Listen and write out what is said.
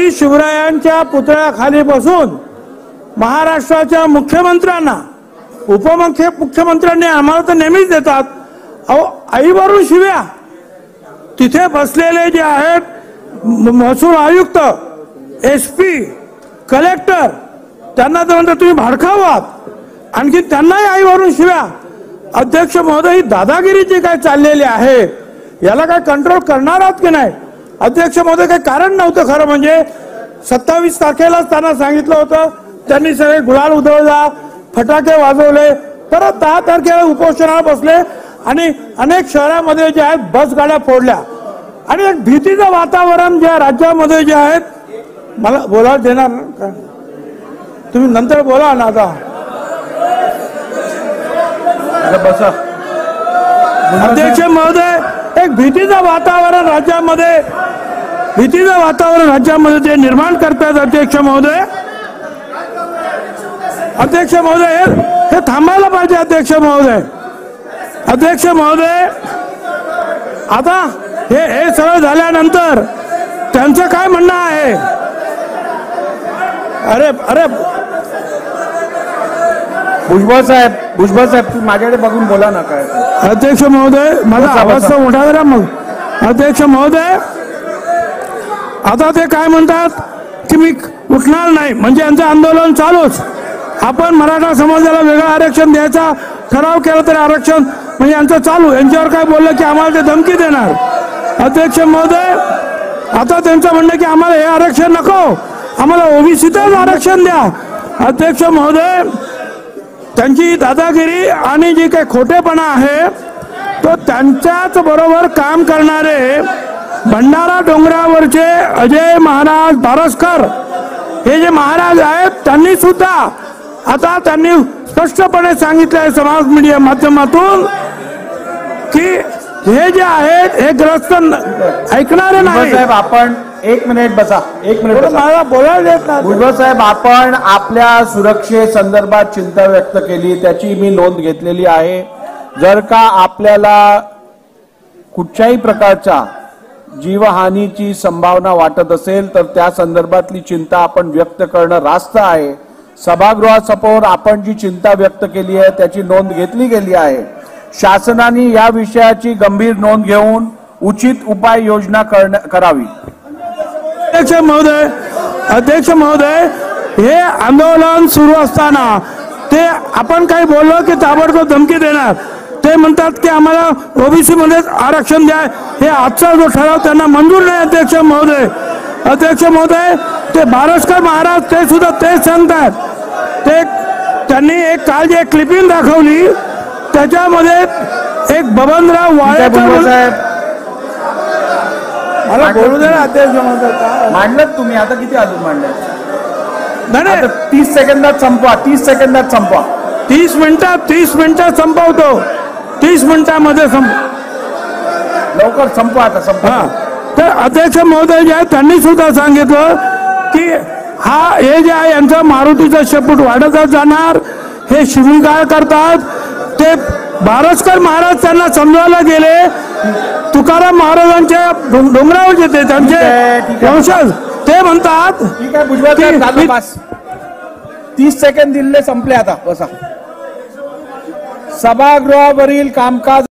छत्रपती शिवरायांच्या पुतळ्याखाली बसून महाराष्ट्राच्या मुख्यमंत्र्यांना मुख्यमंत्र्यांनी आम्हाला तर नेहमीच देतात, अहो आईवरून शिव्या. तिथे बसलेले जे आहेत महसूल आयुक्त, SP, कलेक्टर, त्यांना तर म्हणतात तुम्ही भाडखाऊ आहात, आणखी त्यांनाही आईवरून शिव्या. अध्यक्ष महोदय, ही दादागिरी जी काय चाललेली आहे याला काय कंट्रोल करणार आहात की नाही? अध्यक्ष महोदय, काही कारण नव्हतं खरं म्हणजे. 27 तारखेलाच त्यांना सांगितलं होतं, त्यांनी सगळे गुलाल उधळला, फटाके वाजवले, परत 10 तारखेला उपोषणाला बसले आणि अनेक शहरामध्ये जे आहेत बस गाड्या फोडल्या आणि एक भीतीचं वातावरण ज्या राज्यामध्ये जे आहेत. मला बोला देणार का? तुम्ही नंतर बोला ना. आता बसा. अध्यक्ष महोदय, एक भीतीचं वातावरण राज्यामध्ये ते निर्माण करतात. अध्यक्ष महोदय, हे थांबायला पाहिजे. अध्यक्ष महोदय, आता हे सगळं झाल्यानंतर त्यांचं काय म्हणणं आहे? अरे भुजबळ साहेब माझ्याकडे बघून बोला ना. काय अध्यक्ष महोदय, माझा आवाज तर मोठा करा मग. अध्यक्ष महोदय, आता ते काय म्हणतात की मी उठणार नाही, म्हणजे यांचं आंदोलन चालूच. आपण मराठा समाजाला वेगळं आरक्षण द्यायचा ठराव केला तरी आरक्षण म्हणजे यांचं चालू. यांच्यावर काय बोललं की आम्हाला ते धमकी देणार. अध्यक्ष महोदय, आता त्यांचं म्हणणं की आम्हाला हे आरक्षण नको, आम्हाला OBCतच आरक्षण द्या. अध्यक्ष महोदय, त्यांची दादागिरी आणि जी काही खोटेपणा आहे तो त्यांच्याच बरोबर काम करणारे भंडारा डोंगरावरचे अजय महाराज बारसकर हे जे महाराज आहेत, त्यांनी सुद्धा आता स्पष्टपणे सांगितलंय समाज मीडिया माध्यमातून की हे जे आहेत हे ग्रस्त ऐकणारे नाही. साहेब, आपण 1 मिनिट बसा. 1 मिनिट मला बोलायला देत नाही. भुजबळ साहेब, आपण आपल्या सुरक्षेसंदर्भात चिंता व्यक्त केली, त्याची मी नोंद घेतलेली आहे. जर का आपल्याला कुठच्याही प्रकारच्या जीवहानीची संभावना वाटत असेल तर त्या संदर्भातली चिंता आपण व्यक्त करणं रास्त आहे. सभागृहासमोर आपण जी चिंता व्यक्त केली आहे त्याची नोंद घेतली गेली आहे. शासनाने या विषयाची गंभीर नोंद घेऊन उचित उपाययोजना करावी. अध्यक्ष महोदय, हे आंदोलन सुरू असताना ते आपण काही बोललो की ताबडतोब धमकी देणार. ते म्हणतात की आम्हाला OBC मध्येच आरक्षण द्या. हे आजचा जो ठराव त्यांना मंजूर नाही. अध्यक्ष महोदय, ते बारसकर महाराज ते सुद्धा तेच सांगतात. त्यांनी एक काल जे क्लिपिंग दाखवली त्याच्यामध्ये एक बबनराव वाळेकर साहेब, मला बोलू दे ना. अध्यक्ष महोदय, मांडलं तुम्ही आता किती अजून मांडलं? नाही, 30 सेकंदात संपवा. 30 सेकंदात संपवा. 30 मिनिटात संपवतो. 30 मिनिटांमध्ये लवकर संपवा. आता संपवा. तर अध्यक्ष महोदय जे आहेत त्यांनी सुद्धा सांगितलं की हे जे आहे यांचं मारुतीचं शेपूट वाढतच जाणार. हे शिवीगाळ करतात. ते बारसकर महाराज त्यांना समजायला गेले. तुकाराम महाराजांच्या डोंगरावर येते त्यांचे वंशज ते म्हणतात. ठीक आहे भुजबळ साहेब, झालं बस. 30 सेकंद दिले, संपले. आता बसा. सभागृहावरील कामकाज